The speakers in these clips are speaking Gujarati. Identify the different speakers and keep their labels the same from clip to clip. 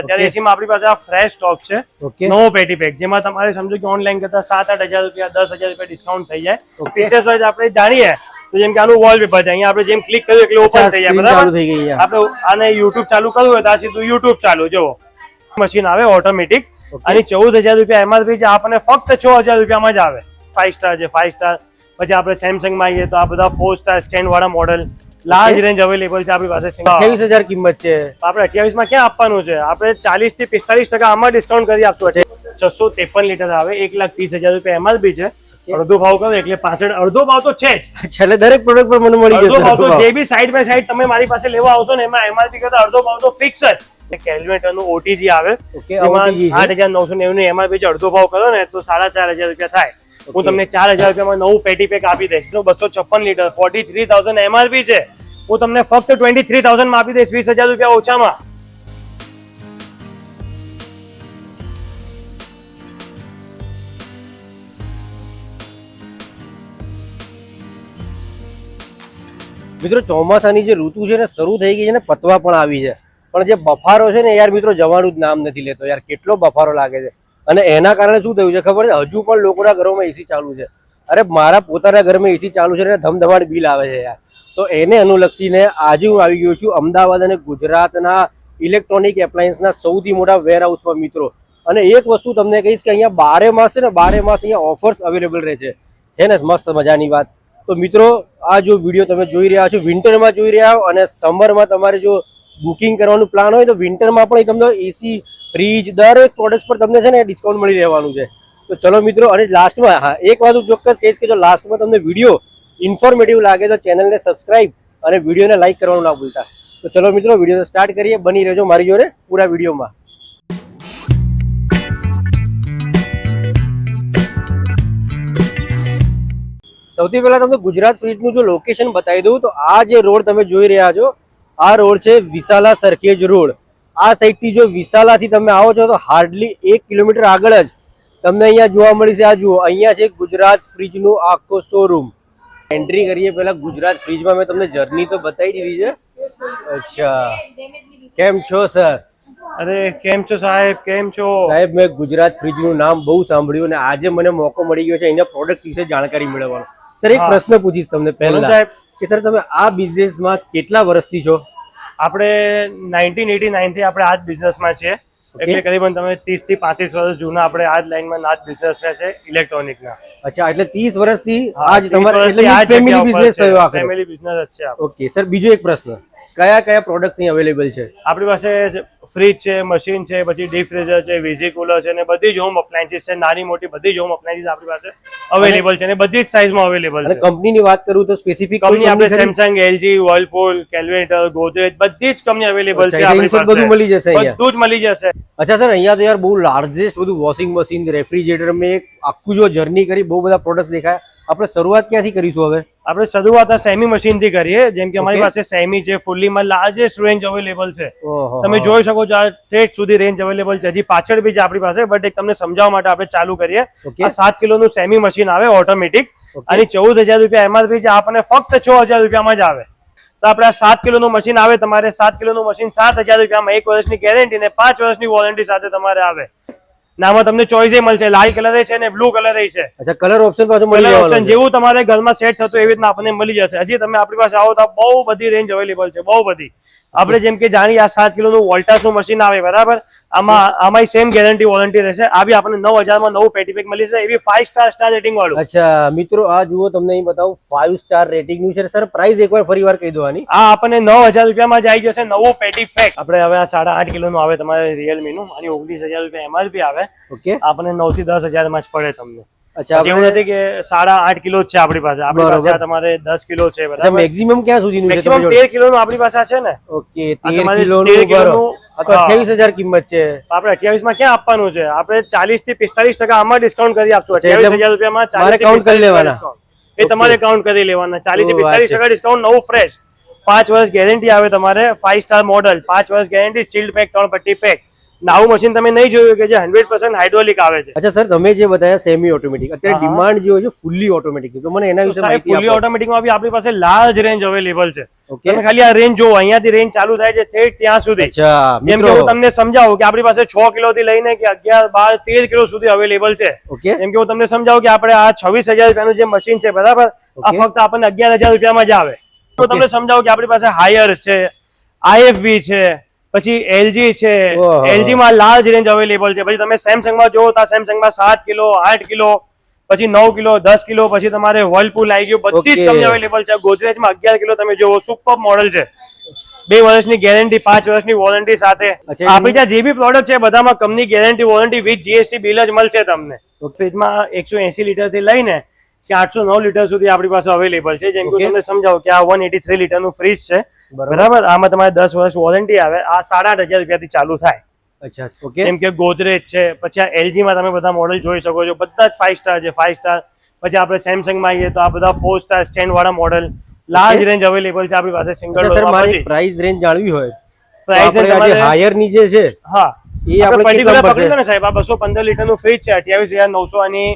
Speaker 1: અત્યારે એસી માં આપણી પાસે આ ફ્રેશ સ્ટોક છે, નવો પેટી પેક, જેમાં તમારે સમજો કે ઓનલાઈન કરતા 7-8 હજાર રૂપિયા 10,000 રૂપિયા ડિસ્કાઉન્ટ થઈ જાય. ફીચર્સ વાઇઝ આપણે જાણીએ તો જેમ કે આનું વોલપેપર છે, અહીંયા આપણે જેમ ક્લિક કર્યું એટલે ઓપન થઈ જાય. બરાબર, આપણે આને યુટ્યુબ ચાલુ કરવું હોય તો આ સીધું યુટ્યુબ ચાલુ. જો મશીન આવે ઓટોમેટિક, અને 14,000 રૂપિયા એમઆરપી છે, આપણને ફક્ત 6,000 રૂપિયામાં જ આવે. 5 સ્ટાર છે, 5 સ્ટાર. પછી આપણે સેમસંગ માં આવીએ તો આ બધા 4 સ્ટાર સ્ટેન્ડ વાળા મોડેલ, લાર્જ રેન્જ અવેલેબલ છે આપણી પાસે.
Speaker 2: 28,000 કિંમત છે.
Speaker 1: આપણે 28 માં ક્યાં આપવાનું છે, આપણે 40 થી 45% આમાં ડિસ્કાઉન્ટ કરી આપશું. 653 લીટર આવે, 1,30,000 રૂપિયા એમઆરપી છે. અડધો ભાવ કરો એટલે 65. અડધો ભાવ તો છે જ,
Speaker 2: છેલ્લે દરેક પ્રોડક્ટ પર મને મળી જશે.
Speaker 1: અડધો ભાવ તો જે બી સાઈડ બાય સાઈડ તમે મારી પાસે લેવા આવશો ને એમાં એમઆરપી કરતા અડધો ભાવ તો ફિક્સ જ. કેલ્ક્યુલેટર નું ઓટીજી આવે, એમાં 8,990 ની એમઆરપી છે. અડધો ભાવ કરો ને તો 4,500 રૂપિયા થાય. હું તમને 4,000 રૂપિયામાં નવું પેટી પેક આપી દઈશ. 256 લીટર 43,000 એમઆરપી છે, હું તમને ફક્ત 23,000 માં આપી દઈશ, 20,000 રૂપિયા ઓછામાં.
Speaker 2: મિત્રો ચોમાસાની જે ઋતુ છે ને શરૂ થઈ ગઈ છે ને, પતવા પણ આવી છે, પણ જે બફારો છે ને યાર મિત્રો જવાનું જ નામ નથી લેતો યાર. કેટલો બફારો લાગે છે, અને એના કારણે શું થયું છે ખબર છે? હજુ પણ લોકોના ઘરોમાં એસી ચાલુ છે. અરે મારા પોતાના ઘરમાં એસી ચાલુ છે ને ધમધમાટ બિલ આવે છે યાર. તો એને અનુલક્ષીને આજે હું આવી ગયો છું અમદાવાદ અને ગુજરાતના ઇલેક્ટ્રોનિક એપ્લાયન્સના સૌથી મોટા વેરહાઉસમાં મિત્રો. અને એક વસ્તુ તમને કહીશ કે અહીંયા 12 માસ છે ને, 12 માસ અહીંયા ઓફર્સ અવેલેબલ રહે છે ને, મસ્ત મજાની વાત. તો મિત્રો આ જો વિડીયો તમે જોઈ રહ્યા છો વિન્ટરમાં જોઈ રહ્યા હો, અને સમરમાં તમારે જો બુકિંગ કરવાનું પ્લાન હોય તો વિન્ટરમાં પણ તમને એસી, ફ્રીજ દરેક પ્રોડક્ટ પર તમને છે ને ડિસ્કાઉન્ટ મળી રહેવાનું છે. તો ચલો મિત્રો, અને લાસ્ટમાં હા એક વાત હું ચોક્કસ કહીશ કે જો લાસ્ટમાં તમને વિડીયો ઇન્ફોર્મેટિવ લાગે તો ચેનલને સબસ્ક્રાઇબ અને વિડીયોને લાઇક કરવાનું ના ભૂલતા. તો ચલો મિત્રો વિડીયો સ્ટાર્ટ કરીએ, બની રહેજો મારી જોડે પૂરા વિડીયોમાં. સૌથી પહેલા તમને ગુજરાત ફ્રીજનું જો લોકેશન બતાવી દઉં તો આ જે રોડ તમે જોઈ રહ્યા છો, આ રોડ છે વિસાલા સરખેજ રોડ. આ સાઈડથી જો વિસાલાથી તમે આવો છો તો હાર્ડલી 1 કિલોમીટર આગળ જ તમને અહીંયા જોવા મળી છે. આ જુઓ, અહીંયા છે ગુજરાત ફ્રીજનું આખો શોરૂમ. એન્ટ્રી કરીએ પહેલા ગુજરાત ફ્રીજમાં મેં તમને જર્ની તો બતાવી દીધી છે. અચ્છા, કેમ છો સર?
Speaker 1: અરે કેમ છો સાહેબ, કેમ છો
Speaker 2: સાહેબ? મેં ગુજરાત ફ્રીજનું નામ બહુ સાંભળ્યું અને આજે મને મોકો મળી ગયો છે એના પ્રોડક્ટ વિશે જાણકારી મેળવવાનો. સર એક પ્રશ્ન પૂછીશ તમને પહેલા સાહેબ કે સર તમે આ બિઝનેસમાં કેટલા વર્ષથી છો?
Speaker 1: આપણે 1989 થી આપણે આ જ બિઝનેસમાં છીએ, એટલે કરીબન તમે 30 થી 35 વર્ષ જૂના આપણે આ જ લાઈનમાં આ જ બિઝનેસમાં છે ઇલેક્ટ્રોનિકના.
Speaker 2: અચ્છા, એટલે 30 વર્ષથી આ જ તમારો ફેમિલી બિઝનેસ થયો? આ
Speaker 1: ફેમિલી બિઝનેસ જ છે.
Speaker 2: ઓકે સર, બીજો એક પ્રશ્ન, કયા કયા પ્રોડક્ટ્સ અહીં અવેલેબલ છે?
Speaker 1: આપણી પાસે ફ્રીજ છે, મશીન છે, પછી ડીપ ફ્રીઝર છે, વીસી કુલર છે, અને બધી જ હોમ અપ્લાયન્સીસ છે, નાની મોટી બધી જ હોમ અપ્લાયન્સીસ આપણી પાસે અવેલેબલ છે, અને બધી જ સાઇઝમાં અવેલેબલ છે.
Speaker 2: કંપનીની વાત કરું તો સ્પેસિફિક
Speaker 1: કંપની આપણે સેમસંગ, એલજી, વર્લપુલ, કેલ્ક્યુલેટર, ગોદરેજ બધી જ કંપની અવેલેબલ છે આપણી પાસે.
Speaker 2: બધું મળી જશે,
Speaker 1: બધું જ મળી જશે.
Speaker 2: અચ્છા સર, અહીંયા તો યાર બહુ લાર્જેસ્ટ બધું વોશિંગ મશીન, રેફ્રિજરેટર, મેં એક આખું જો જર્ની કરી, બહુ બધા પ્રોડક્ટ્સ દેખાયા. આપણે શરૂઆત ક્યાંથી કરીશું હવે?
Speaker 1: આપણે શરૂઆત આ સેમી મશીન થી કરીએ. જેમ કે અમારી પાસે સેમી છે, ફુલ્લી માં લાર્જેસ્ટ રેન્જ અવેલેબલ છે. તમે જોઈ શકો છો આ ટેસ્ટ સુધી રેન્જ અવેલેબલ છે. હજી પાછળ બી છે આપણી પાસે, બટ એક તમને સમજાવવા માટે આપણે ચાલુ કરીએ. આ 7 કિલોનું સેમી મશીન આવે ઓટોમેટિક, અને 14,000 રૂપિયા એમઆરપી છે, આપણને ફક્ત 6,000 રૂપિયામાં જ આવે. તો આપણે આ 7 કિલોનું મશીન આવે, તમારે 7 કિલોનું મશીન 7,000 રૂપિયામાં 1 વર્ષની ગેરંટી ને 5 વર્ષની વોરંટી સાથે તમારે આવે. નામાં તમને ચોઈસ મળશે, લાલ કલર છે ને બ્લુ કલર છે.
Speaker 2: અચ્છા, કલર ઓપ્શન પાછું મળી જશે,
Speaker 1: ઓપ્શન જેવું તમારે ઘરમાં સેટ થતું એવી રીતના આપણને મળી જશે. હજી તમે આપણી પાસે આવો તો બહુ બધી રેન્જ અવેલેબલ છે, બહુ બધી. આપણે જેમ કે જાણીએ આ 7 કિલોનું વોલ્ટાસનું મશીન આવે, બરાબર, આમાં સેમ ગેરંટી વોરંટી રહેશે. આ બી આપણને 9,000 માં નવું પેટી પેક મળી જશે, એવી 5 સ્ટાર રેટિંગ વાળું.
Speaker 2: અચ્છા મિત્રો, આ જુઓ તમને અહીં બતાવું 5 સ્ટાર રેટિંગનું છે. સર પ્રાઇસ એકવાર ફરીવાર કહી દો આની.
Speaker 1: આ આપણને 9,000 રૂપિયામાં જ આવી જશે નવું પેટી પેક. આપણે હવે આ 8.5 કિલોનું આવે તમારે રિયલમી નું, આની 19,000 રૂપિયા એમઆરપી આવે.
Speaker 2: ઓકે,
Speaker 1: આપણને 9 થી 10,000 માં જ પડે તમને.
Speaker 2: અચ્છા,
Speaker 1: એવું નથી કે 8.5 કિલો જ છે આપણી પાસે. આપણી પાસે તમારે 10 કિલો છે, બરાબર.
Speaker 2: મેક્સિમમ ક્યાં સુધીનું છે?
Speaker 1: મેક્સિમમ 13 કિલોનું આપણી પાસે છે ને.
Speaker 2: ઓકે, 13 કિલોનું 28,000 કિંમત છે.
Speaker 1: આપણે 28 માં ક્યાં આપવાનું છે? આપણે 40 થી 45% આમાં ડિસ્કાઉન્ટ કરી આપશું. 28,000 રૂપિયામાં 40
Speaker 2: કાઉન્ટ કરી લેવાના,
Speaker 1: એ તમારે કાઉન્ટ કરી લેવાના. 40 થી 45% ડિસ્કાઉન્ટ, નવું ફ્રેશ. 5 વર્ષ ગેરંટી આવે તમારે, 5 સ્ટાર મોડલ, 5 વર્ષ ગેરંટી, સીલ્ડ પેક, 3 પટ્ટી પેક. નવું મશીન તમે નહીં જોયું કે જે 100% હાઇડ્રોલિક આવે છે.
Speaker 2: અચ્છા સર, તમે જે બતાવ્યા સેમી ઓટોમેટિક, અત્યારે ડિમાન્ડ જે હોય છે ફૂલી ઓટોમેટિક, તો મને એના વિશે માહિતી
Speaker 1: ફૂલી
Speaker 2: આપો.
Speaker 1: ઓટોમેટિકમાં બી આપણી પાસે લાર્જ રેન્જ અવેલેબલ છે.
Speaker 2: ઓકે.
Speaker 1: તમે ખાલી આ રેન્જ જોવો, અહીંયાથી રેન્જ ચાલુ થાય છે ઠેઠ ત્યાં સુધી.
Speaker 2: અચ્છા
Speaker 1: જેમ કે હું તમને સમજાવું કે આપણી પાસે 6 કિલો થી લઈને કે 11, 12, 13 કિલો સુધી અવેલેબલ છે.
Speaker 2: ઓકે.
Speaker 1: જેમ કે હું તમને સમજાવું કે આપણે આ 26,000 રૂપિયાનું જે મશીન છે, બરાબર, આ ફક્ત આપણને 11,000 રૂપિયામાં જ આવે. તો તમને સમજાવું કે આપણી પાસે હાયર છે, IFB છે, પછી LG છે. LG માં લાર્જ રેન્જ અવેલેબલ છે. પછી તમે સેમસંગ માં જોવો તો સેમસંગ માં 7 કિલો, 8 કિલો, પછી 9 કિલો, 10 કિલો, પછી તમારે વર્લપુલ આવી ગયું, બધી જ કંપની અવેલેબલ છે. ગોદરેજમાં 11 કિલો તમે જોવો, સુપર મોડલ છે, 2 વર્ષની ગેરંટી, 5 વર્ષની વોરંટી સાથે. આપણી ત્યાં જે બી પ્રોડક્ટ છે બધામાં company guarantee, warranty with GST bill જ મળશે તમને. ફ્રીજમાં 180 લીટર થી લઈને કે 809 લીટર સુધી આપણી પાસે અવેલેબલ છે. જેમ કે તમને સમજાવું કે આ 183 લીટરનું ફ્રીજ છે, બરાબર, આમાં તમારે 10 વર્ષ વોરંટી આવે. આ 8,500 રૂપિયાથી ચાલુ થાય.
Speaker 2: અચ્છા, ઓકે.
Speaker 1: જેમ કે ગોદરેજ છે, પછી આ LG માં તમે બધા મોડલ જોઈ શકો છો, બધા જ 5 સ્ટાર છે, 5 સ્ટાર. પછી આપણે સેમસંગ માં આવીએ તો આ બધા 4 સ્ટાર સ્ટેન્ડ વાળા મોડલ, લાર્જ રેન્જ અવેલેબલ છે આપણી પાસે. સિંગલ
Speaker 2: સર, મારી પ્રાઇસ રેન્જ જાણવી હોય,
Speaker 1: પ્રાઇસ
Speaker 2: આપણે હાયર ની જે છે,
Speaker 1: હા,
Speaker 2: એ આપણે
Speaker 1: પર્ટિક્યુલર પકડી લો ને સાહેબ. આ 215 લીટરનું ફ્રીજ છે, 28,900 આની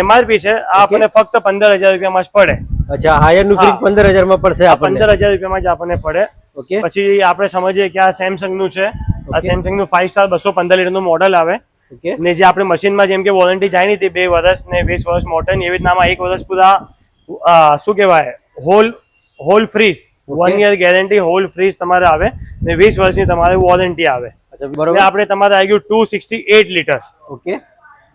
Speaker 1: MRP છે. આ આપણને ફક્ત 15,000 રૂપિયામાં જ પડે.
Speaker 2: અચ્છા, હાયર નું ફ્રીજ 15,000 માં પડશે આપણને.
Speaker 1: 15,000 રૂપિયામાં જ આપણને પડે.
Speaker 2: ઓકે.
Speaker 1: પછી આપણે સમજીએ કે આ સેમસંગ નું છે. આ સેમસંગ નું 5 સ્ટાર 215 લીટર નું મોડલ આવે.
Speaker 2: ઓકે.
Speaker 1: ને જે આપણે મશીનમાં જેમ કે વોરંટી જાય ની હતી 2 વર્ષ ને 20 વર્ષ મોટર ની, એવી રીતના 1 વર્ષ પૂરા શું કહેવાય whole fridge, 1 year guarantee, whole fridge તમારે આવે ને 20 વર્ષની તમારે વોરંટી આવે. બરોબર. આપણે તમારે આવી ગયું 268 લીટર.
Speaker 2: ઓકે.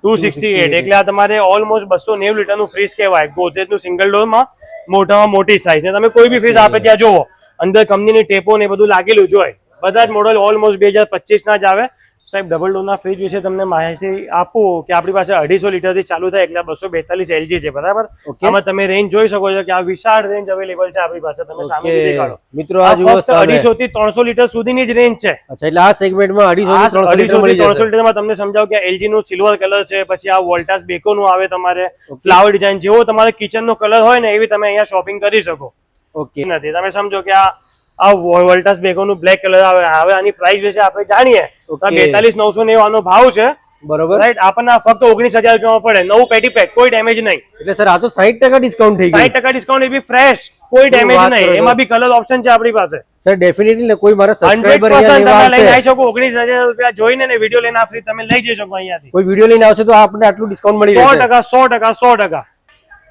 Speaker 1: 268 એટલે આ તમારે ઓલમોસ્ટ 290 લીટરનું ફ્રીજ કહેવાય. ગોદરેજનું સિંગલ ડોરમાં મોટામાં મોટી સાઇઝ. ને તમે કોઈ બી ફ્રીજ આપણે ત્યાં જોવો, અંદર કંપનીની ટેપો ને બધું લાગેલું જ હોય. બધા જ મોડલ ઓલમોસ્ટ 2025 ના જ આવે. સાહેબ, ડબલ ડોરના ફ્રીજ વિશે તમને માહિતી આપું કે આપણી પાસે 250 લીટર થી ચાલુ થાય એટલે 242 LG છે, બરાબર. આમાં તમે રેન્જ જોઈ શકો છો કે આ વિશાળ રેન્જ અવેલેબલ છે આપણી પાસે. તમે સામે દેખાડો
Speaker 2: મિત્રો, આ જુઓ,
Speaker 1: 250 થી 300 લીટર સુધીની જ રેન્જ છે.
Speaker 2: અચ્છા, એટલે આ સેગમેન્ટમાં 250 થી
Speaker 1: 300 લીટરમાં તમને સમજાવ કે LG નું સિલ્વર કલર છે, પછી આ વોલ્ટાસ બેકો નું આવે તમારે ફ્લાવર ડિઝાઇન, જેવો તમારે કિચન નો કલર હોય ને એવી તમે અહીંયા શોપિંગ કરી શકો.
Speaker 2: ઓકે.
Speaker 1: નથી તમે સમજો કે આ વોલ્ટાસ બેકો નું બ્લેક કલર આવે. હવે આની પ્રાઇસ વિશે આપણે જાણીએ તો 42,990 આનો ભાવ છે,
Speaker 2: બરોબર,
Speaker 1: રાઈટ. આપણને ફક્ત 19,000 રૂપિયામાં પડે. નવું પેટી પેક, કોઈ ડેમેજ નહીં.
Speaker 2: એટલે સર, આ તો 60% ડિસ્કાઉન્ટ થઈ ગયું.
Speaker 1: 60% ડિસ્કાઉન્ટ, એ બી ફ્રેશ, કોઈ ડેમેજ નહીં. એમાં બી કલર ઓપ્શન છે આપણી પાસે.
Speaker 2: સર, ડેફિનેટલી ને કોઈ મારા સબસ્ક્રાઇબર
Speaker 1: 100% તમે લઈને આવી શકો. 19,000 રૂપિયા જોઈને ને વિડીયો લઈને ફ્રી તમે લઈ જઈ શકો અહીંયાથી.
Speaker 2: કોઈ વિડીયો લઈને આવશે તો આપણને આટલું ડિસ્કાઉન્ટ મળી જશે.
Speaker 1: 100%.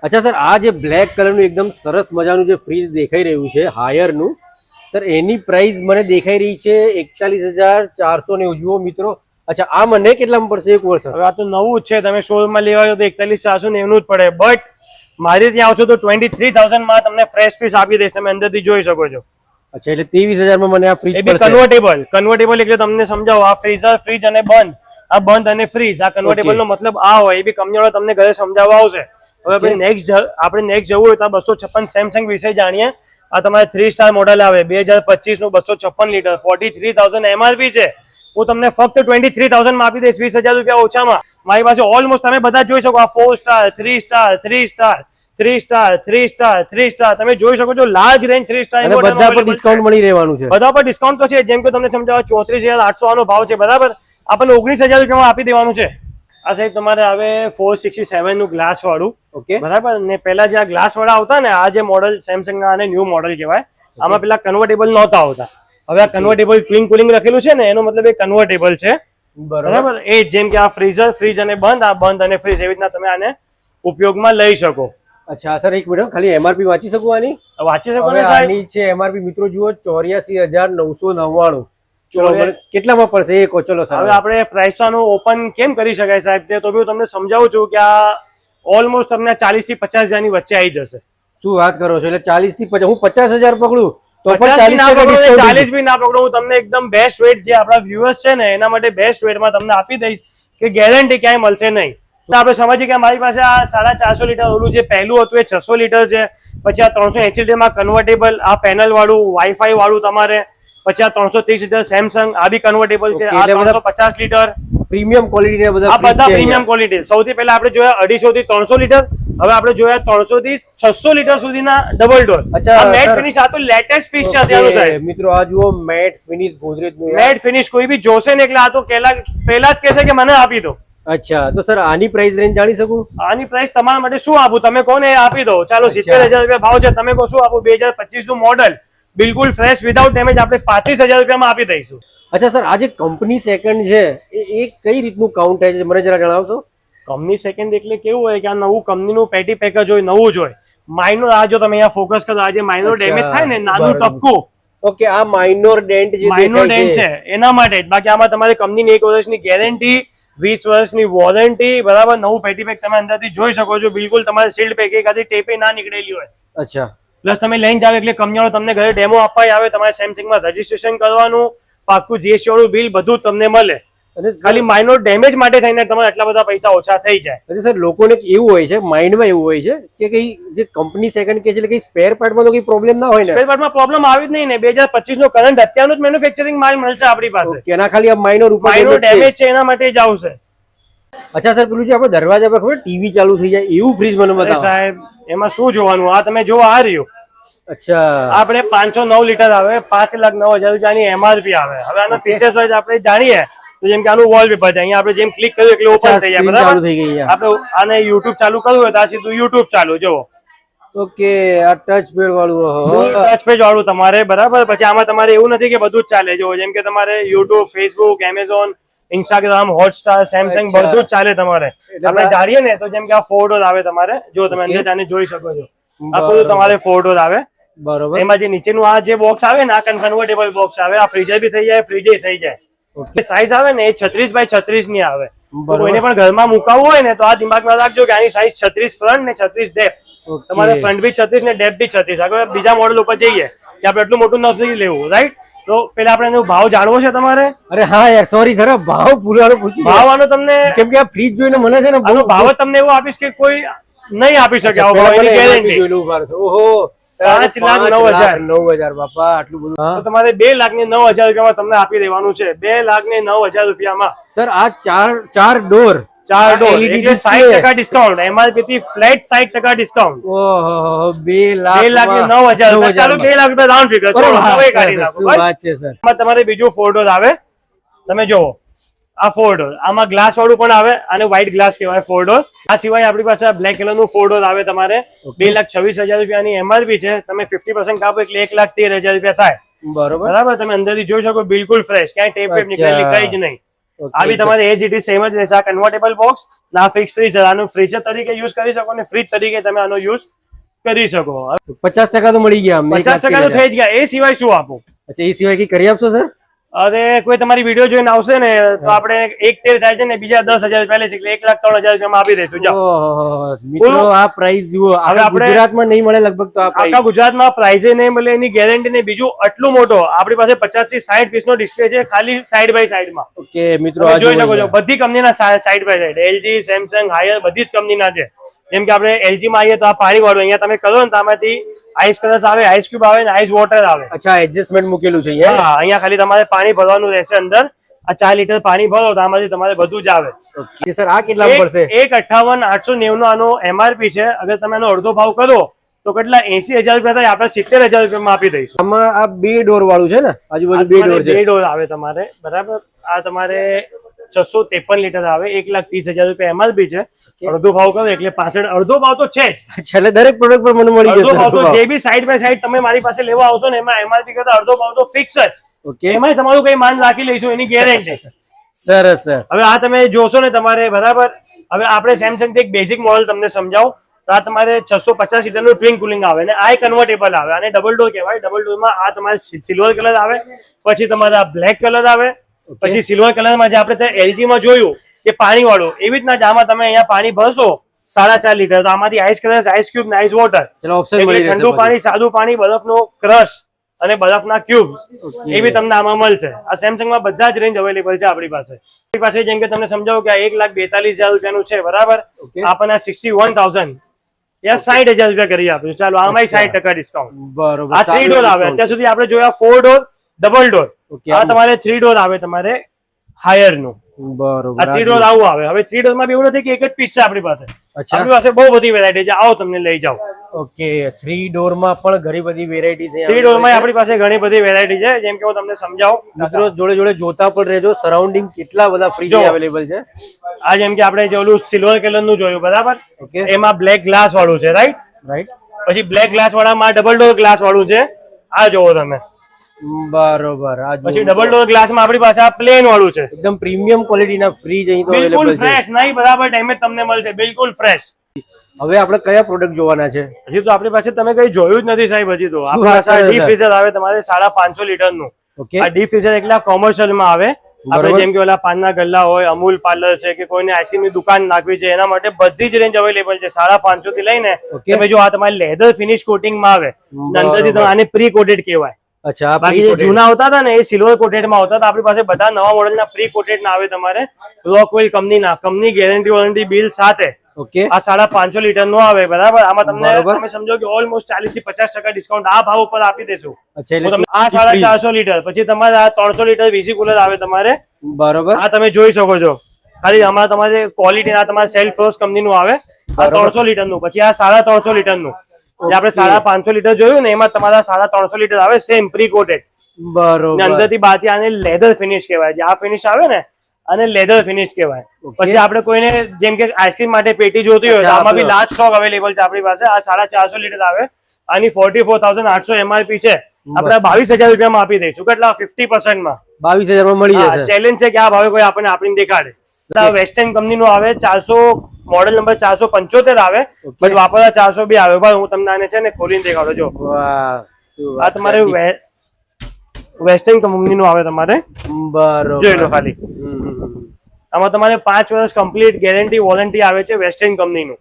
Speaker 2: અચ્છા સર, આ જે બ્લેક કલરનું એકદમ સરસ મજાનું જે ફ્રીજ દેખાઈ રહ્યું છે હાયર નું, સર, એની પ્રાઇસ મને દેખાઈ રહી છે 41,490. જુઓ મિત્રો. અચ્છા, આ મને કેટલામાં પડશે એક વર્ષ?
Speaker 1: હવે આ તો નવું જ છે, તમે શોરૂમમાં લેવા જાવ તો 41,490 જ પડે. બટ મારી ત્યાં આવશો તો 23,000 માં તમને ફ્રેશ પીસ આપી દઈશ. તમે અંદરથી જોઈ શકો છો.
Speaker 2: અચ્છા, એટલે 23,000 માં મને આ ફ્રીજ પડશે.
Speaker 1: કન્વર્ટેબલ એટલે તમને સમજાવો, આ ફ્રીઝર, ફ્રીજ અને બંધ, આ બંધ અને ફ્રીજ, આ કન્વર્ટેબલ નો મતલબ આ હોય. એ બી કંપનીવાળા તમને ઘરે સમજાવવા આવશે. હવે આપણે નેક્સ્ટ જવું હોય તો 256 સેમસંગ વિશે જાણીએ. આ તમારે 3 સ્ટાર મોડલ આવે, 2025 નું 256 લીટર, 43,000 MRP છે. હું તમને ફક્ત 23,000 માં આપી દઈશ, 20,000 રૂપિયા ઓછામાં. મારી પાસે ઓલમોસ્ટ તમે બધા જોઈ શકો, આ 4 star, 3 star, 3 star, 3 star, 3 star, 3 star, તમે જોઈ શકો છો. લાર્જ રેન્જ 3 સ્ટાર,
Speaker 2: બધા પર ડિસ્કાઉન્ટ મળી રહેવાનું છે.
Speaker 1: બધા પર ડિસ્કાઉન્ટ તો છે. જેમ કે તમને સમજાવો 34,800 આનો ભાવ છે, બરાબર. આપણને 19,000 રૂપિયામાં આપી દેવાનું છે. આ સાહેબ તમારે હવે 467 નું ગ્લાસ વાળું,
Speaker 2: ઓકે,
Speaker 1: બરાબર. ને પેલા જે આ ગ્લાસ વાળા આવતા ને, આ જે મોડલ સેમસંગ ના આને ન્યુ મોડલ કહેવાય. આમાં પેલા કન્વર્ટેબલ નહોતા આવતા. હવે આ કન્વર્ટેબલ ક્વિંગ કુલિંગ લખેલું છે ને, એનો મતલબ એ કન્વર્ટેબલ છે, બરાબર. એ જેમ કે આ ફ્રીઝર, ફ્રીજ અને બંધ, આ બંધ અને ફ્રીજ, એવી રીતના તમે આને ઉપયોગમાં લઈ શકો.
Speaker 2: અચ્છા સર, એક મિનિટ, ખાલી MRP વાંચી શકું આની?
Speaker 1: વાંચી શકો ને સાહેબ.
Speaker 2: આની છે MRP મિત્રો જુઓ 84,999. ચલો, કેટલામાં પડશે એ કહો. ચલો સર,
Speaker 1: હવે આપણે પ્રાઇસ તો આનું ઓપન કેમ કરી શકાય સાહેબ, તો બી હું તમને સમજાવું છું કે આ ઓલમોસ્ટ તમને 40 થી 50,000 ની વચ્ચે આવી જશે.
Speaker 2: શું વાત કરો છો? એટલે 40 થી 50, હું 50,000 પકડું તો
Speaker 1: 40 બી ના પકડો. હું તમને એકદમ બેસ્ટ રેટ જે આપણા વ્યુઅર્સ છે ને એના માટે બેસ્ટ રેટમાં તમને આપી દઈશ કે ગેરંટી ક્યાંય મળશે નહીં. તો આપણે સમજીએ કે મારી પાસે આ 450 લીટર ઓલું જે પહેલું હતું એ 600 લીટર છે. પછી આ 380 લીટરમાં કન્વર્ટેબલ, આ પેનલ વાળું, વાઈફાઈ વાળું તમારે. પછી આ 330 લીટર સેમસંગ, આ બી કન્વર્ટેબલ છે. આ 350 લીટર
Speaker 2: પ્રીમિયમ ક્વોલિટી,
Speaker 1: આ બધા પ્રીમિયમ ક્વોલિટી. સૌથી પહેલા આપણે જોયા 250 થી 300 લીટર, હવે આપણે જોયા 300 થી 600 લીટર સુધીના ડબલ ડોર.
Speaker 2: અચ્છા,
Speaker 1: આ મેટ
Speaker 2: સર.
Speaker 1: ફિનિશ, આ તો લેટેસ્ટ પીસ છે અત્યારનું સાહેબ.
Speaker 2: મિત્રો આ જુઓ મેટ ફિનિશ ગોદરેજનું યાર.
Speaker 1: મેટ ફિનિશ કોઈ બી જોશે ને એટલે આ તો પહેલા જ કહેશે કે મને આપી દો.
Speaker 2: અચ્છા, તો સર આની પ્રાઇસ રેન્જ જાણી શકું?
Speaker 1: આની પ્રાઇસ તમારા માટે શું આપું, તમે કોને આપી દો. ચાલો 70,000 રૂપિયા ભાવ છે, તમે કહો શું આપું? 2025 નું મોડલ, બિલકુલ ફ્રેશ વિધાઉટ ડેમેજ, આપણે 35,000 રૂપિયામાં આપી દઈશું.
Speaker 2: અચ્છા સર, આ જે કંપની સેકન્ડ છે એ કઈ રીતનું કાઉન્ટ થાય છે મને જરા જણાવશો?
Speaker 1: કંપની સેકન્ડ એટલે કેવું હોય કે આ નવું કંપનીનું પેટી પેકેજ હોય, નવું જ હોય. માઇનોર, આ જો તમે અહીંયા ફોકસ કરો, આ જે માઇનોર ડેમેજ થાય ને, નાનું ટપકું,
Speaker 2: ઓકે, આ માઇનોર ડેન્ટ જે
Speaker 1: માઇનોર
Speaker 2: દેખાય
Speaker 1: ડેન્ટ છે એના માટે જ. બાકી આમાં તમારે કંપનીની 1 વર્ષની ગેરંટી, 20 વર્ષની વોરંટી, બરાબર. નવું પેટી પેક તમે અંદરથી જોઈ શકો છો, બિલકુલ તમારે સીલ્ડ પેક, એકાદી ટેપે ના નીકળેલી હોય.
Speaker 2: અચ્છા,
Speaker 1: પ્લસ તમે લઈને જાવ એટલે કંપનીવાળો તમને ઘરે ડેમો આપવા આવે, તમારે સેમસંગમાં રજીસ્ટ્રેશન કરવાનું, પાક્કું જીએસટી વાળું બિલ, બધું તમને મળે.
Speaker 2: અને
Speaker 1: ખાલી માઇનોર ડેમેજ માટે થઈને તમારે આટલા બધા પૈસા ઓછા થઈ જાય.
Speaker 2: અરે સર, લોકોને એવું હોય છે, માઇન્ડમાં એવું હોય છે કે કઈ જે કંપની સેકન્ડ કે છે એટલે કઈ સ્પેર પાર્ટમાં તો કઈ પ્રોબ્લેમ ના હોય ને?
Speaker 1: સ્પેર પાર્ટમાં પ્રોબ્લેમ આવી જ નહીં ને. 2025 નો કરંટ અત્યારનું જ મેન્યુફેક્ચરિંગ માલ મળશે આપણી પાસે.
Speaker 2: કે એના ખાલી આ માઇનોર ઉપર
Speaker 1: માઇનોર ડેમેજ છે એના માટે જ આવશે.
Speaker 2: અચ્છા સર, પેલું જે આપણે દરવાજા પર ખબર ટીવી ચાલુ થઈ જાય એવું ફ્રીજ મને
Speaker 1: અરે
Speaker 2: બતાવો.
Speaker 1: સાહેબ, એમાં શું જોવાનું? આ તમે જો, આ રહ્યું.
Speaker 2: અચ્છા,
Speaker 1: આપણે 509 લીટર આવે, 5,09,000 રૂપિયાની એમઆરપી આવે. હવે આના ફીચર્સ વાઇઝ આપણે જાણીએ તો જેમ કે આનું વોલપેપર છે, અહીંયા આપણે જેમ ક્લિક કર્યું એટલે ઓપન થઈ જાય,
Speaker 2: ચાલુ
Speaker 1: બરાબર.
Speaker 2: થઈ ગઈ.
Speaker 1: આપણે આને યુટ્યુબ ચાલુ કરવું હોય તો આ સીધું યુટ્યુબ ચાલુ, જો
Speaker 2: ઓકે, આ ટચ પેડ વાળું.
Speaker 1: ટચ પેજ વાળું તમારે, બરાબર. પછી આમાં તમારે એવું નથી કે બધું જ ચાલે, જો જેમ કે તમારે YouTube, Facebook, Amazon, Instagram, Hotstar, Samsung બધું જ ચાલે તમારે. આપણે જાણીએ ને તો જેમ કે આ 4 ડોર આવે તમારે, જો તમે અંદર જાને જોઈ શકો છો, આ બધું તમારે 4 ડોર આવે.
Speaker 2: બરોબર.
Speaker 1: એમાં જે નીચેનું આ જે બોક્સ આવે ને, આ કન્વર્ટેબલ બોક્સ આવે, આ ફ્રીઝર બી થઈ જાય, ફ્રીઝર થઈ જાય. સાઈઝ આવે ને એ 36 બાય 36 ની આવે. કોઈને પણ ઘરમાં મુકાવવું હોય ને તો આ દિમાગમાં રાખજો કે આની સાઈઝ 36 ફ્રન્ટ ને 36 ડેપ્થ. તમારે ફ્રન્ટ બી 36 ને ડેપ્થ બી 36. આગળ બીજા મોડલ ઉપર જઈએ કે આપણે એટલું મોટું નથી લેવું, રાઈટ? તો પેલા આપણે એનો ભાવ જાણવો છે તમારે?
Speaker 2: અરે હા યાર, સોરી સર, ભાવ પૂરો પૂછી.
Speaker 1: ભાવ આનો તમને,
Speaker 2: કેમ કે આ ફ્રીજ જોઈને મને છે ને
Speaker 1: આનો ભાવ તમને એવો આપીશ કે કોઈ નહીં આપી શકે આવો ભાવ, એની ગેરંટી.
Speaker 2: ઓહો,
Speaker 1: 5,09,000.
Speaker 2: બાપા, આટલું બધું.
Speaker 1: તો તમારે 2,09,000 રૂપિયામાં તમને આપી દેવાનું છે. 2,09,000 રૂપિયામાં.
Speaker 2: સર, આ ચાર ડોર
Speaker 1: 4 ડોર એટલે 60% ડિસ્કાઉન્ટ, એમઆરપી થી ફ્લેટ 60% ડિસ્કાઉન્ટ.
Speaker 2: ઓહો,
Speaker 1: 2,09,000 રૂપિયા. ચાલો 2 લાખ રૂપિયા રાઉન્ડ ફિગર, હવે કાઢી નાખો.
Speaker 2: શું વાત છે સર.
Speaker 1: એમાં તમારે બીજું 4 ડોર આવે, તમે જોવો આ 4 ડોર. આમાં ગ્લાસ વાળું પણ આવે, આને વ્હાઇટ ગ્લાસ કહેવાય 4 ડોર. આ સિવાય આપણી પાસે બ્લેક કલર નું 4 ડોર આવે તમારે. 2,26,000 રૂપિયાની એમઆરપી છે, તમે 50% કાપો એટલે 1,13,000 રૂપિયા થાય. બરાબર. તમે અંદરથી જોઈ શકો, બિલકુલ ફ્રેશ, ક્યાંય ટેપ ટેપ નીકળેલી કઈ જ નહીં. આ બી તમારે એજ ઇટ ઇઝ સેમ જ રહેશે. આ કન્વર્ટેબલ બોક્સ ના ફિક્સ ફ્રીઝર, આનું ફ્રીઝર તરીકે યુઝ કરી શકો ને ફ્રીજ તરીકે તમે આનો યુઝ કરી શકો.
Speaker 2: 50% તો મળી ગયા,
Speaker 1: 50% તો થઈ જ ગયા. એ સિવાય શું આપું?
Speaker 2: અચ્છા, એ સિવાય કઈ કરી આપશો સર?
Speaker 1: અરે કોઈ તમારી વિડીયો જોઈને આવશે ને તો આપણે 1,13 થાય છે ને બીજા 10,000 રૂપિયા લે છે એટલે 1,03,000 રૂપિયામાં આપી દઈશું. જાઓ
Speaker 2: મિત્રો, આ પ્રાઇસ જુઓ, હવે આપણે ગુજરાતમાં નહીં મળે લગભગ. તો
Speaker 1: આખા ગુજરાતમાં પ્રાઇઝે નહીં મળે, એની ગેરંટી ને બીજું આટલું મોટો આપણી પાસે 50 થી 60 પીસ નો ડિસ્પ્લે છે, ખાલી સાઈડ બાય સાઈડ માં.
Speaker 2: ઓકે મિત્રો,
Speaker 1: જોઈ શકો છો બધી કંપનીના side by side, LG, Samsung, Haier બધી જ કંપનીના છે. જેમ કે આપણે એલજી માં આવીએ તો આ પાણી વાળું, અહીંયા તમે કરો ને તો આમાંથી આઈસ કલર્સ આવે, આઈસ ક્યુબ આવે ને આઈસ વોટર આવે.
Speaker 2: અચ્છા, એડજસ્ટમેન્ટ મૂકેલું છે.
Speaker 1: હા, અહીંયા ખાલી તમારે પાણી ભરવાનું રહેશે અંદર. આ 4 લીટર પાણી ભરો તો આમાંથી તમારે બધું જ આવે.
Speaker 2: ઓકે સર, આ કેટલા પડશે?
Speaker 1: 1,58,890 નો આનો એમઆરપી છે. અગર તમે એનો અડધો ભાવ કરો તો કેટલા 80,000 રૂપિયા થાય, આપણે 70,000 રૂપિયામાં આપી દઈશું.
Speaker 2: આમાં આ 2 ડોર વાળું છે ને, આજુબાજુ 2 ડોર છે.
Speaker 1: 2 ડોર આવે તમારે, બરાબર. આ તમારે 653 લીટર આવે, 1,30,000 રૂપિયા એમઆરપી છે. અડધો ભાવ કરો એટલે 65. અડધો ભાવ તો છે જ,
Speaker 2: છેલ્લે દરેક પ્રોડક્ટ પર મને મળી જશે.
Speaker 1: અડધો ભાવ તો જે બી સાઈડ બાય સાઈડ તમે મારી પાસે લેવા આવશો ને એમાં એમઆરપી કરતા અડધો ભાવ તો ફિક્સ જ.
Speaker 2: ઓકે,
Speaker 1: એમાં તમારું કઈ માન રાખી લઈશું, એની ગેરંટી.
Speaker 2: સરસ સર.
Speaker 1: હવે આ તમે જોશો ને તમારે, બરાબર. હવે આપણે સેમસંગ થી એક બેઝિક મોડલ તમને સમજાવું તો આ તમારે 650 લીટર નું ટ્વિન કુલિંગ આવે ને આ કન્વર્ટેબલ આવે, આને ડબલ ડોર કહેવાય. ડબલ ડોર માં આ તમારે સિલ્વર કલર આવે, પછી તમારા બ્લેક કલર આવે, પછી સિલ્વર કલર માં જે આપણે એલજી માં જોયું કે પાણી વાળું, એવી રીતના જ આમાં તમે અહીંયા પાણી ભરશો 4.5 લીટર તો આમાંથી આઈસ કલર, આઈસ ક્યુબ ને આઈસ વોટર, ઠંડુ પાણી, સાદું પાણી, બરફનો ક્રશ અને બરફના ક્યુબ્સ એ બી તમને આમાં મળશે. આ સેમસંગ માં બધા જ રેન્જ અવેલેબલ છે આપણી પાસે. આપણી પાસે જેમ કે તમને સમજાવું કે આ 1,42,000 રૂપિયાનું છે, બરાબર. આપણને 61,000 યા 60,000 રૂપિયા કરી આપ્યું. ચાલો આમાં 60% ડિસ્કાઉન્ટ.
Speaker 2: બરોબર.
Speaker 1: આ 3 ડોર આવે. અત્યાર સુધી આપણે જોયા 4 ડોર, ડબલ ડોર. આ તમારે 3 ડોર આવે તમારે હાયર નું.
Speaker 2: બરોબર.
Speaker 1: આ 3 ડોર આવું આવે. હવે 3 ડોર માં બી એવું નથી કે એક જ પીસ છે આપણી પાસે.
Speaker 2: અચ્છા.
Speaker 1: આપણી પાસે બહુ બધી વેરાયટી છે, આવો તમને લઈ જાઓ.
Speaker 2: ઓકે, 3 ડોર માં પણ ઘણી બધી વેરાયટી છે.
Speaker 1: 3 ડોર માં આપણી પાસે ઘણી બધી વેરાયટી છે, જેમ કે હું તમને સમજાવું.
Speaker 2: મિત્રો જોડે જોડે જોતા પણ રહેજો, સરાઉન્ડિંગ કેટલા બધા ફ્રીજ અવેલેબલ છે.
Speaker 1: આ જેમ કે આપણે જે ઓલું સિલ્વર કલર નું જોયું, બરાબર,
Speaker 2: ઓકે,
Speaker 1: એમાં બ્લેક ગ્લાસ વાળું છે, રાઈટ.
Speaker 2: રાઈટ.
Speaker 1: પછી બ્લેક ગ્લાસ વાળામાં ડબલ ડોર ગ્લાસ વાળું છે, આ જોવો તમે.
Speaker 2: બરોબર. આ
Speaker 1: પછી ડબલ ડોર ગ્લાસ માં આપણી પાસે આ પ્લેન વાળું છે,
Speaker 2: એકદમ પ્રીમિયમ ક્વોલિટીના ફ્રીજ અહીં તો
Speaker 1: બિલકુલ
Speaker 2: અવેલેબલ છે.
Speaker 1: ફ્રેશ, નહીં બરાબર ટાઈમે તમને મળશે, બિલકુલ ફ્રેશ.
Speaker 2: હવે આપણે કયા પ્રોડક્ટ જોવાના છે?
Speaker 1: હજી તો આપણી પાસે તમે કઈ જોયું જ નથી સાહેબ. હજી તો આપણી
Speaker 2: વાત
Speaker 1: પાસે
Speaker 2: કરો છો?
Speaker 1: ડીપ ફ્રીઝર આવે તમારે 550 લીટર નું.
Speaker 2: ઓકે,
Speaker 1: આ ડીપ ફ્રીઝર એકલા કોમર્શિયલ માં આવે. આપણે જેમ કે ઓલા પાનના ગલ્લા હોય, અમૂલ પાર્લર છે, કે કોઈને આઈસ્ક્રીમ ની દુકાન નાખવી છે, એના માટે બધી જ રેન્જ અવેલેબલ છે. 550 થી લઈને તમે જો આ તમારી લેધર ફિનિશ કોટિંગ માં આવે, અંદરથી તમે આને પ્રી કોટેડ કહેવાય.
Speaker 2: અચ્છા.
Speaker 1: બાકી જે જૂના આવતા હતા ને એ સિલ્વર કોટેડ માં આવતા હતા. આપણી પાસે બધા નવા મોડેલ ના પ્રી કોટેડ ના આવે તમારે, Rockwell company guarantee warranty bill સાથે.
Speaker 2: ઓકે,
Speaker 1: આ 550 લીટર નો આવે, બરાબર. આમાં તમને તમે સમજો કે ઓલમોસ્ટ 40 થી 50% ડિસ્કાઉન્ટ આ ભાવ ઉપર આપી દેશું.
Speaker 2: અચ્છા.
Speaker 1: હું
Speaker 2: એટલે
Speaker 1: તમને આ 450 લીટર, પછી તમારે આ 300 લીટર વીસી કુલર આવે તમારે,
Speaker 2: બરોબર.
Speaker 1: આ તમે જોઈ શકો છો. ખાલી આમાં તમારે ક્વોલિટી ના તમારે સેલ્ફ ફ્રોસ્ટ કંપની નું આવે, આ 300 લીટર નું. પછી આ 350 લીટર નું, જે આપણે 550 લીટર જોયું ને એમાં તમારા 350 લીટર આવે, સેમ પ્રી કોટેડ.
Speaker 2: બરોબર.
Speaker 1: અંદર થી બહારથી આને લેધર ફિનિશ કહેવાય. જે આ ફિનિશ આવે ને અને લેધર ફિનિશ કહેવાય. પછી આપણે કોઈને જેમ કે આઈસ્ક્રીમ માટે પેટી જોતી હોય તો આમાં બી લાર્જ સ્ટોક અવેલેબલ છે આપણી પાસે. આ 450 લીટર આવે, આની 44,800 MRP છે. આપણે 22,000 રૂપિયામાં આપી દઈશું. કેટલા? 50% માં
Speaker 2: 22,000 માં મળી જશે.
Speaker 1: ચેલેન્જ છે કે આ ભાવે કોઈ આપણને આપીને દેખાડે. વેસ્ટર્ન કંપની નું આવે, 400 મોડેલ નંબર 475 આવે, બટ વાપરવા 400 બી આવે. ભાઈ હું તમને આને છે ને ખોલીને દેખાડો. જો
Speaker 2: વાહ,
Speaker 1: આ તમારે વેસ્ટર્ન કંપની નું આવે તમારે,
Speaker 2: બરોબર.
Speaker 1: જોઈ લો ખાલી. આમાં તમારે 5 વર્ષ કમ્પ્લીટ ગેરંટી વોરંટી આવે છે વેસ્ટર્ન કંપની નું.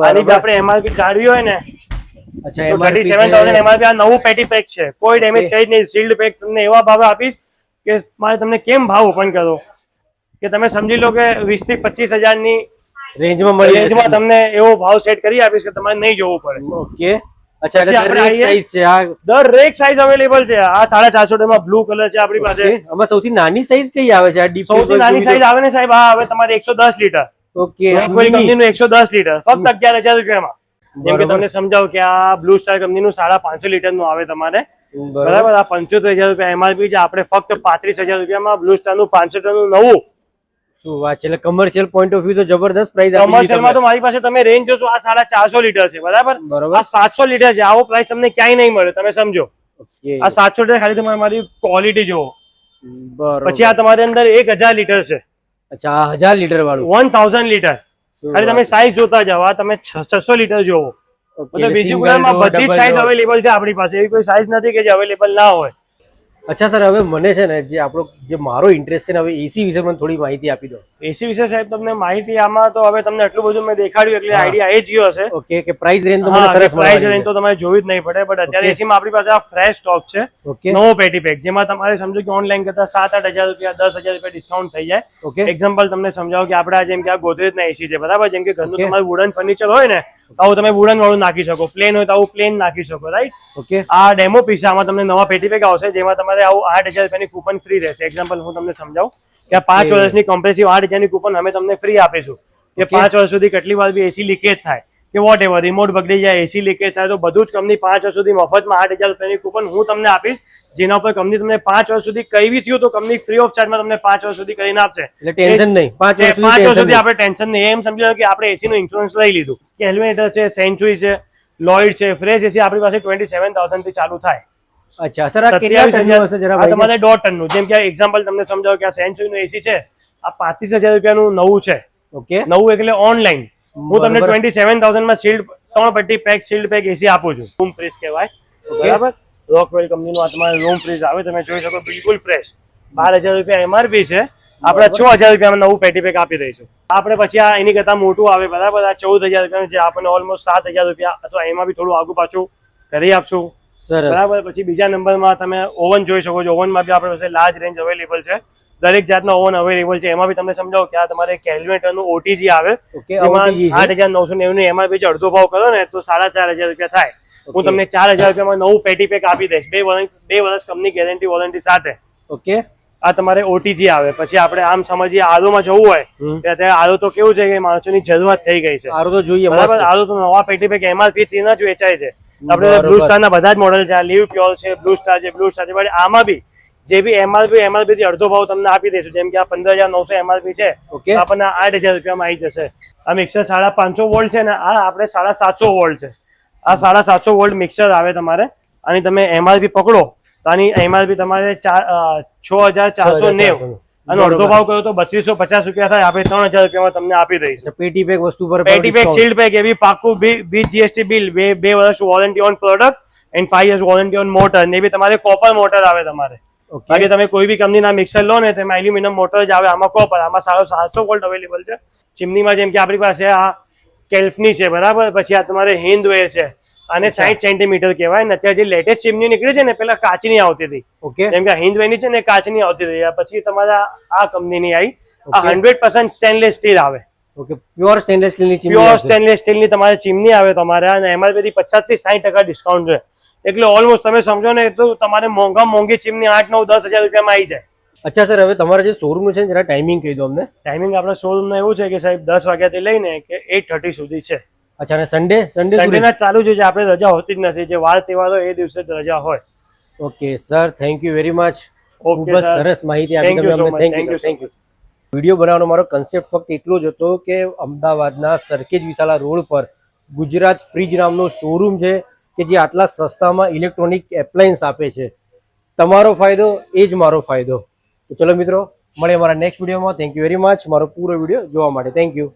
Speaker 1: આની બી આપણે એમઆરપી જાળવી હોય ને,
Speaker 2: અચ્છા,
Speaker 1: 37,000 એમઆરપી. આ નવું પેટી પેક છે, કોઈ ડેમેજ કઈ જ નહીં. સીલ્ડ પેક તમને એવા ભાવે આપીશ કે મારે તમને કેમ ભાવ ઓપન કરો કે તમે સમજી લો કે 20 થી 25,000 ની
Speaker 2: રેન્જમાં મળી જશે.
Speaker 1: રેન્જમાં તમને એવો ભાવ સેટ કરી આપીશ કે તમારે નહીં જોવું પડે.
Speaker 2: ઓકે. અચ્છા,
Speaker 1: પછી આપણે
Speaker 2: દરેક
Speaker 1: આવીએ.
Speaker 2: સાઈઝ છે. આ
Speaker 1: દરેક સાઈઝ અવેલેબલ છે. આ 450 માં બ્લુ કલર છે આપણી પાસે.
Speaker 2: ઓકે. આમાં સૌથી નાની સાઈઝ કઈ આવે છે? આ ડીપ
Speaker 1: સૌથી નાની સાઈઝ આવે ને સાહેબ, આ હવે તમારે 110 લીટર.
Speaker 2: ઓકે.
Speaker 1: રોકવેલ કંપનીનું 110 લીટર ફક્ત 11,000 રૂપિયામાં. જેમ કે તમને સમજાવું કે આ બ્લુ સ્ટાર કંપનીનું 550 લીટર નું આવે તમારે, બરાબર. આ 75,000 રૂપિયા એમઆરપી છે. આપણે ફક્ત 35,000 રૂપિયામાં બ્લુ સ્ટાર નું 500 નું નવું.
Speaker 2: શું વાત છે! એટલે કમર્શિયલ પોઈન્ટ ઓફ વ્યૂ તો જબરદસ્ત પ્રાઇસ
Speaker 1: કમર્શિયલ માં તો મારી પાસે તમે રેન્જ જોશો, આ 450 લીટર છે, બરાબર.
Speaker 2: બરોબર.
Speaker 1: આ 700 લીટર છે. આવો પ્રાઇસ તમને ક્યાંય નહીં મળે, તમે સમજો.
Speaker 2: ઓકે.
Speaker 1: આ 700 લીટર ખાલી તમારે મારી ક્વોલિટી જોવો.
Speaker 2: બરોબર.
Speaker 1: પછી આ તમારી અંદર 1,000 લીટર છે,
Speaker 2: અચ્છા, આ 1000 લીટર વાળું
Speaker 1: 1000 લીટર. ખાલી તમે સાઈઝ જોતા જાઓ. આ તમે 600 લીટર જોવો. એટલે બીજી ગુલામાં બધી જ સાઈઝ અવેલેબલ છે આપણી પાસે. એવી કોઈ સાઈઝ નથી કે જે અવેલેબલ ના હોય.
Speaker 2: અચ્છા સર, હવે મને છે ને જે આપણો જે મારો ઇન્ટરેસ્ટ છે ને, હવે એસી વિશે મને થોડી માહિતી આપી દો.
Speaker 1: એસી વિશે સાહેબ તમને માહિતી આમાં તો હવે તમને એટલું બધું મેં દેખાડ્યું એટલે આઈડિયા આવી જ ગયો હશે.
Speaker 2: ઓકે, કે પ્રાઇસ રેન્જ તો મને સરસ
Speaker 1: પ્રાઇસ રેન્જ તો તમારે જોવી જ નહીં પડે. બટ અત્યારે એસી માં આપણી પાસે આ ફ્રેશ સ્ટોક છે,
Speaker 2: ઓકે.
Speaker 1: નવો પેટી પેક, જેમાં તમારે સમજો કે ઓનલાઈન કરતા 7-8 હજાર રૂપિયા 10,000 રૂપિયા ડિસ્કાઉન્ટ થઈ જાય.
Speaker 2: ઓકે.
Speaker 1: એક્ઝામ્પલ તમને સમજાવો કે આપણે જેમ કે આ ગોદરેજ ના એસી છે, બરાબર. જેમ કે ઘરનું તમારું વુડન ફર્નિચર હોય ને તો આવું તમે વુડન વાળું નાખી શકો, પ્લેન હોય તો આવું પ્લેન નાખી શકો, રાઈટ.
Speaker 2: ઓકે.
Speaker 1: આ ડેમો પીસ છે. આમાં તમને નવા પેટી પેક આવશે, જેમાં તમારે આવું 8,000 રૂપિયાની કૂપન ફ્રી રહેશે. એક્ઝામ્પલ હું તમને સમજાવું કે આ 5 વર્ષની કોમ્પ્રેસિવ 8,000 ની કૂપન અમે તમને ફ્રી આપીશું. કે 5 વર્ષ સુધી કેટલી વાર બી એસી લીકેજ થાય કે વોટ એવર, રિમોટ બગડી જાય, એસી લીકેજ થાય, તો બધું જ કંપની 5 વર્ષ સુધી મફતમાં 8,000 રૂપિયાની કૂપન હું તમને આપીશ, જેના ઉપર કંપની તમને 5 વર્ષ સુધી કઈ બી થયું તો કંપની ફ્રી ઓફ ચાર્જમાં તમને 5 વર્ષ સુધી કરીને આપશે.
Speaker 2: એટલે ટેન્શન નહીં, 5
Speaker 1: વર્ષ સુધી આપણે ટેન્શન નહીં. એમ સમજી લો કે આપણે એસી નો ઇન્સ્યોરન્સ લઈ લીધું. કેલ્વિનેટર છે, સેન્ચુરી છે, લોઇડ છે, ફ્રેશ એસી આપણી પાસે 27,000 થી ચાલુ થાય.
Speaker 2: અચ્છા સર, આ કેટલા ટનનું હશે જરા
Speaker 1: આ તમારે 1.5 ટનનું. જેમ કે એક્ઝામ્પલ તમને સમજાવો કે આ સેન્ચુરી નું એસી છે, આ 35,000 રૂપિયાનું નવું છે.
Speaker 2: ઓકે.
Speaker 1: નવું એટલે ઓનલાઈન હું તમને 27,000 માં શીલ્ડ 3 પટ્ટી પેક શીલ્ડ પેક એસી આપું છું. રૂમ ફ્રીજ કહેવાય, બરાબર. રોકવેલ કંપનીનું આ તમારે રૂમ ફ્રીજ આવે, તમે જોઈ શકો, બિલકુલ ફ્રેશ. 12,000 રૂપિયા એમઆરપી છે. આપણે 6,000 રૂપિયામાં નવું પેટી પેક આપી દઈશું. આપણે પછી આ એની કરતા મોટું આવે, બરાબર. આ 14,000 રૂપિયાનું છે, આપણને ઓલમોસ્ટ 7,000 રૂપિયા અથવા એમાં બી થોડું આગુ પાછું કરી આપશું, બરાબર. પછી બીજા નંબરમાં તમે ઓવન જોઈ શકો છો. ઓવનમાં બી આપણી પાસે લાર્જ રેન્જ અવેલેબલ છે. દરેક જાતના ઓવન અવેલેબલ છે. એમાં બી તમને સમજાવો કે આ તમારે કેલ્વિનેટરનું ઓટીજી આવે, એમાં 8,990 ની એમઆરપી છે. અડધો ભાવ કરો ને તો 4,500 રૂપિયા થાય. હું તમને 4,000 રૂપિયામાં નવું પેટી પેક આપી દઈશ, 2 વર્ષ કંપની ગેરંટી વોરંટી સાથે.
Speaker 2: ઓકે.
Speaker 1: આ તમારે ઓટીજી આવે. પછી આપણે આમ સમજીએ આદુમાં જવું હોય કે અત્યારે આદુ તો કેવું છે કે માણસોની જરૂરત થઈ ગઈ છે.
Speaker 2: આરો તો જોઈએ
Speaker 1: બરાબર. આદુ તો નવા પેટી પેક MRP 3 જ વેચાય છે. આપણે બ્લુ સ્ટાર ના બધા જ મોડેલ છે. લીવ પ્યોર છે, બ્લુ સ્ટાર છે, બ્લુ સ્ટાર છે. પણ આમાં બી જે બી MRP થી અડધો ભાવ તમને આપી દઈશું. જેમ કે આ 15,900 MRP છે, તો આપણને 8,000 રૂપિયામાં આવી જશે. આ મિક્સર 550 વોલ્ટ છે ને, આ આપણે 750 વોલ્ટ છે. આ 750 વોલ્ટ મિક્સર આવે તમારે. અને તમે MRP પકડો તો આની MRP તમારે 6,490 અને અડધો ભાવ કર્યો તો 3,250 રૂપિયા થાય. આપણે 3,000 રૂપિયામાં તમને આપી દઈશું.
Speaker 2: પેટી પેક વસ્તુ પર
Speaker 1: પેટી પેક, શીલ્ડ પેક, એવી પાકું બી GST બિલ, 2 વર્ષ warranty on product and 5 years warranty on motor. ને બી તમારે કોપર મોટર આવે તમારે. બાકી તમે કોઈ બી કંપનીના મિક્સર લો ને તેમાં એલ્યુમિનિયમ મોટર જ આવે. આમાં કોપર, આમાં 750 વોલ્ટ અવેલેબલ છે. ચીમનીમાં જેમ કે આપણી પાસે આ કેલ્ફની છે, બરાબર. પછી આ તમારે હિન્દવેર છે, આને 60 સેન્ટીમીટર કહેવાય. ને અત્યારે જે લેટેસ્ટ ચીમની નીકળી છે ને, પેલા કાચની આવતી હતી. જેમ કે હિન્દવેરની છે ને, કાચની આવતી હતી. પછી તમારા આ કંપનીની આવી. આ 100% સ્ટેનલેસ સ્ટીલ આવે.
Speaker 2: ઓકે, પ્યોર સ્ટેનલેસ સ્ટીલની ચીમની.
Speaker 1: પ્યોર સ્ટેનલેસ સ્ટીલની તમારે ચીમની આવે તમારે. અને MRP થી 50 થી 60% ડિસ્કાઉન્ટ છે. એટલે ઓલમોસ્ટ તમે સમજો ને તો તમારે મોંઘી ચીમની 8, 9, 10,000 રૂપિયામાં આવી જાય.
Speaker 2: અચ્છા સર, હવે તમારા જે શોરૂમ છે જરા ટાઈમિંગ કહી દો અમને.
Speaker 1: ટાઈમિંગ આપણા શોરૂમ એવું છે કે સાહેબ 10 વાગ્યાથી લઈને કે 8:30 સુધી છે.
Speaker 2: અચ્છા, અને સન્ડે
Speaker 1: ના ચાલુ જ છે. આપણે રજા હોતી જ નથી. જે વાર તહેવાર હોય એ દિવસે જ રજા હોય.
Speaker 2: Okay sir, thank you very much.
Speaker 1: Okay
Speaker 2: ખૂબ સરસ માહિતી આપી તમે. Thank you. વિડીયો બનાવવાનો મારો કન્સેપ્ટ ફક્ત એટલો જ હતો કે અમદાવાદના સરખેજ વિશાલા રોડ પર ગુજરાત ફ્રીજ નામનો શોરૂમ છે કે જે આટલા સસ્તામાં ઇલેક્ટ્રોનિક એપ્લાયન્સ આપે છે. તમારો ફાયદો એ જ મારો ફાયદો. તો ચલો મિત્રો, મળીએ મારા નેક્સ્ટ વિડીયોમાં. થેન્ક યુ વેરી મચ મારો પૂરો વિડીયો જોવા માટે. Thank you.